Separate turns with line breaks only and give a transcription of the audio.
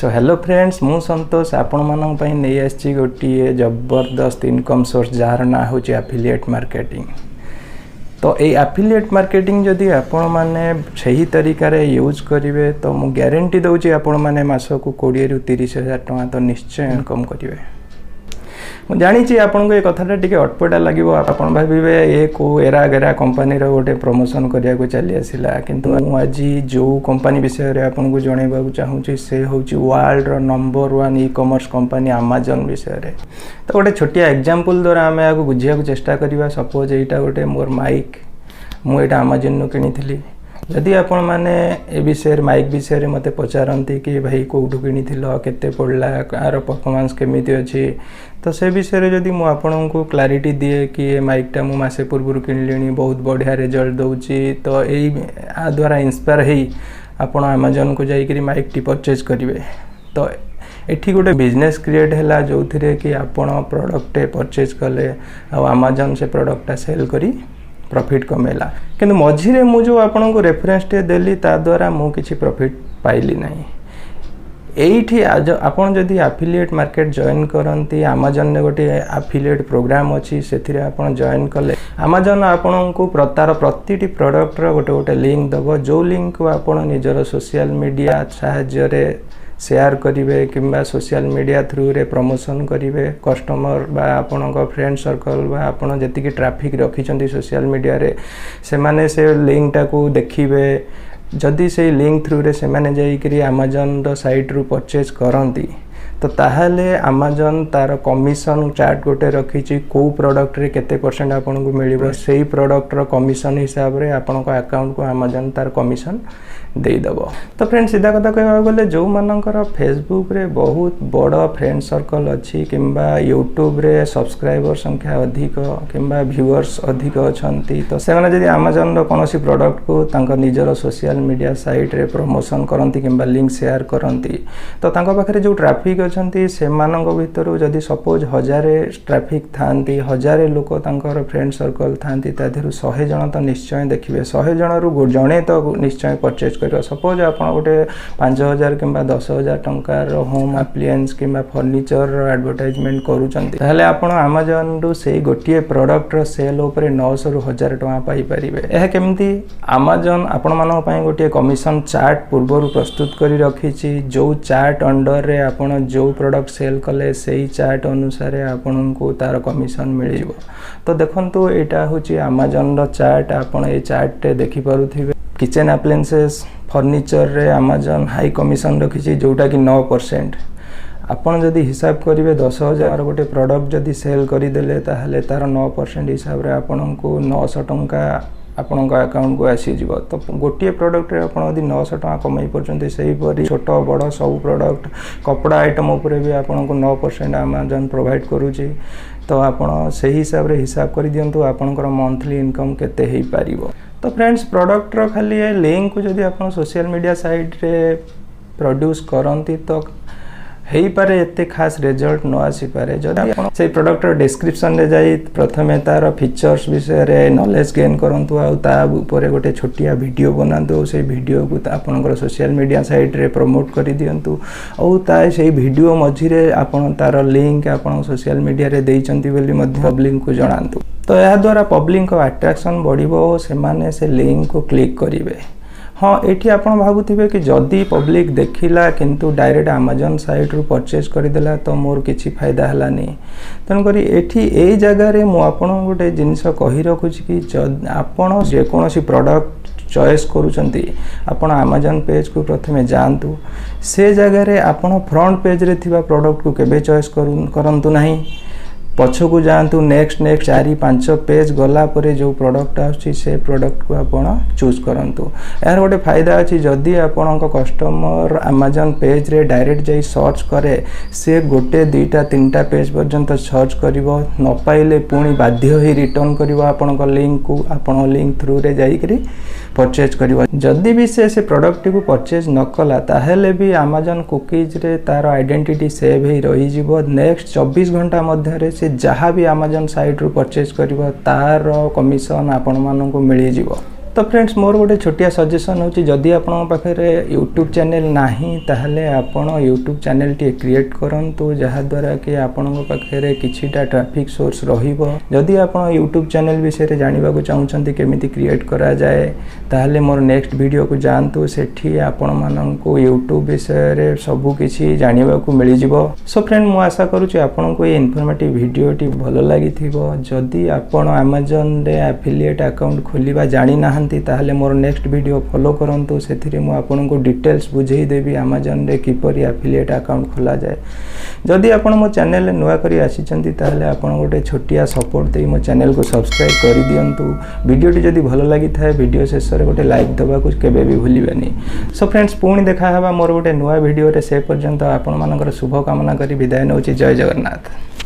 So hello friends मु संतोष आपण मानक पई नै आछि गोटिए जबरदस्त इनकम सोर्स जार ना हो एफिलिएट मार्केटिंग। तो ये एफिलिएट मार्केटिंग जदि आपण माने सही तरीका रे यूज करिवे तो मु गारंटी दउछि आपण माने मासो को 20 रु 30 हजार टका तो निश्चय इनकम करिवे। मु जानी आपन को ये कथाटा टिके अटपटा लगे आपन भाविबे ये को एरा गेरा कंपनी रो गोटे प्रमोशन करिया को चली आसिला किंतु मु आज जो कंपनी विषय रे आपन को जणैबा को चाहूची से होची वर्ल्ड रो number 1 e commerce company Amazon विषय रे। तो गोटे छोटिया एग्जांपल द्वारा आमे आगु बुझिया को चेष्टा करिवा। सपोज एटा गोटे मोर माइक मु एटा अमेज़न नु किनिथिली। जदि आपण माने ए विषय माइक विषय मते पचारंती कि भाई कोठु किनिथिलो केते पड़ला आर परफॉर्मेंस केमिति अछि तो से विषय जदि मु आपन को क्लैरिटी दिए कि ए माइकटा मु मासे पूर्व किनलिनी बहुत बढ़िया रिजल्ट दउची तो एई आ द्वारा इंस्पायर हेई आपण अमेज़न को जाई करी माइक टी परचेज करिवे। तो एठी गोटे बिजनेस क्रिएट हैला जो थिरे कि आपण प्रोडक्ट परचेज कले आ अमेज़न से प्रोडक्टटा सेल करी प्रॉफिट कमेला किंतु मझिरे मु जो आपन को रेफरेंस टे देली ता द्वारा मु किछि प्रॉफिट पाइली नाही। एठी आपन जदि एफिलिएट मार्केट जॉइन करंती अमेज़न ने गोटे एफिलिएट प्रोग्राम अछि सेथिरे आपन जॉइन कले अमेज़न आपन को प्रतिटी प्रोडक्ट रो गोटे गोटे लिंक दबो जो लिंक को आपन निजर सोशल मीडिया साहाय्य रे शेयर करिवे किंबा सोशल मीडिया थ्रू रे प्रमोशन करिवे कस्टमर बा आपन को फ्रेंड सर्कल बा आपन जति कि ट्रैफिक रखिचंती सोशल मीडिया रे से माने से लिंक टा को देखिवे। जदि से लिंक थ्रू रे से माने जाई करी अमेज़न द साइट रु परचेज करंती तो ताहाले अमेज़न तार कमिशन चार्ट गोटे रखिची को प्रोडक्ट रे केते परसेंट आपन को मिलिबो सेही प्रोडक्ट रो कमिशन हिसाब रे आपन को अकाउंट को अमेज़न तार कमिशन दे दबो। तो फ्रेंड सीधा कथा कहबा गले जो मानकर फेसबुक रे बहुत बड़ फ्रेंड सर्कल अछि किंबा यूट्यूब रे सब्सक्राइबर संख्या अधिक किंबा व्यूअर्स अधिक अछंती तो से माने जदि अमेज़न रो कोनोसी प्रोडक्ट को तांका निजर सोशल मीडिया साइट रे प्रमोशन करंती किंबा लिंक शेयर करंती तो तांका पाखरे जो ट्रैफिक अछंती से मानक भितरु जदि सपोज 1000 ट्रैफिक थांती 1000 लोक तांकर फ्रेंड सर्कल थांती ता देरु 100 जण तो निश्चय देखिबे 100 जण रु जणे तो निश्चय परचेज करियो। सपोज आपण गोटे 5000 किंबा 10000 टंकार होम एप्लायंस किंबा फर्नीचर एडवर्टाइजमेंट करूचंती ताहले आपण अमेज़न रु से गोटिए प्रोडक्ट रो सेल ऊपर 900 रु 1000 टका पाई परिबे। एहा केमती अमेज़न आपण मानक पई गोटिए कमिशन चार्ट पूर्वरु प्रस्तुत करी रखिची जो चार्ट अंडर रे आपण जो प्रोडक्ट सेल कले सेही चार्ट अनुसार आपण को तार कमिशन मिलिबो। तो देखंतु एटा होची अमेज़न रो चार्ट आपण ए चार्ट रे देखि पारुथिबे किचन एप्लायंसेस फर्नीचर रे अमेज़न हाई कमिशन रखिची जोटा कि 9%। आपण जदि हिसाब करिवे 10000 गोटे प्रोडक्ट जदि सेल करि देले ताहले तार 9% हिसाब रे आपण को 900 टंका आपण को अकाउंट को आसी जीवो। तो गोटिए प्रोडक्ट रे आपण यदि 900 टका कमाई परचंती सही परी छोट बड़ सब प्रोडक्ट कपड़ा आइटम ऊपर भी आपण को 9% अमेज़न प्रोवाइड करूची। तो आपण सही हिसाब रे हिसाब करि दियंतु आपनकर मंथली इनकम केते हेई पारिबो। तो फ्रेंड्स प्रोडक्ट रो खाली लिंक को जदि आपण सोशल मीडिया साइट रे प्रोड्यूस करंती तो हेई पारे एते खास रिजल्ट न आसी पारे। जदि आपण से प्रोडक्ट रो डिस्क्रिप्शन रे जाई प्रथमे तार फीचर्स विषय रे नॉलेज गेन करंतु आ ता ऊपर गोटे छोटिया वीडियो बनांतु से वीडियो को आपनकर सोशल मीडिया साइट रे प्रमोट करि दियंतु औ ता से वीडियो मझिरे आपण तार लिंक आपण सोशल मीडिया रे देइचंती बोली मध्ये पब्लिक को जणांतु। तो या द्वारा पब्लिक को अट्रैक्शन बढ़िबो से माने से लिंक को क्लिक करिवे। हाँ एठी आपण भाबुथिबे कि जदी पब्लिक देखिला किंतु डायरेक्ट अमेज़न साइट रु परचेज करिदेला तो मोर किछि फायदा हलानी। तन करी एठी ए जगह रे मु आपण गोटे जिनिस कहि रखुछि कि आपण जे कोनोसी प्रोडक्ट चॉइस करूचंती आपण अमेज़न पेज को प्रथमे जानतु से जगह रे आपण फ्रंट पेज रे थिबा प्रोडक्ट को केबे चॉइस करंतु नाही पछ को जानतु नेक्स्ट 4-5 पेज गला परे जो प्रोडक्ट आछि से प्रोडक्ट को आपण चूज करंतु। यार गोटे फायदा अछि जदी आपण को कस्टमर अमेज़न पेज रे डायरेक्ट जाई सर्च करे से गोटे 2-3 पेज पर्यंत सर्च करिवो न पाइले पुणी बाध्य होई रिटर्न करिवो आपण को लिंक को आपण लिंक थ्रू रे जाई करी परचेज करिवो। जदी भी से प्रोडक्ट को परचेज न कला ताहेले भी अमेज़न कुकीज रे तार आइडेंटिटी सेव हे रही जिवो। नेक्स्ट 24 घंटा मध्य रे से जहाँ भी अमेज़न साइट रु परचेज करिवो तार कमिशन आपण मानन को मिली जिवो। तो फ्रेंड्स मोर गोटे छोटिया सजेसन हो जदि आपण पाखे यूट्यूब चैनल नाही ताहले आपण यूट्यूब चैनल टी क्रिएट करंतु जहाँ द्वारा कि आपण पाखे किछिटा ट्रैफिक सोर्स रहिबो। जदि आपण यूट्यूब चैनल विषय जानवा को चाहते केमिति क्रिएट करा जाए ताहले मोर नेक्स्ट वीडियो को जानतु सेठी आपण माननको यूट्यूब विषय रे सब किछि जानवा को मिल जिवो। सो फ्रेंड मु आशा करूची आपण को ये इन्फॉर्मेटिव वीडियो टी भलो लागि थिबो। जदि आपण Amazon रे एफिलिएट अकाउंट खोलिबा जानि नाहंती ताहले मोर नेक्स्ट वीडियो फॉलो करंतु सेथिरे मु आपण को डिटेल्स बुझेई देबी Amazon रे किपरि एफिलिएट अकाउंट खोला जाए। जदि आपण मो चैनल नुआ करी आसीचंती ताहले आपण गोटे छोटिया सपोर्ट देई मो चैनल को सब्सक्राइब करि दियंतु। वीडियो टी जदि भलो लागि थाए वीडियो शेष रे गोटे लाइक दबा को केबे भी भूलिबेनी। सो फ्रेंड्स पुणी देखा हबा मोर गोटे नुआ वीडियो रे। से पर्यंत आपण मानकर शुभ कामना करी विदाय नउची। जय जगन्नाथ।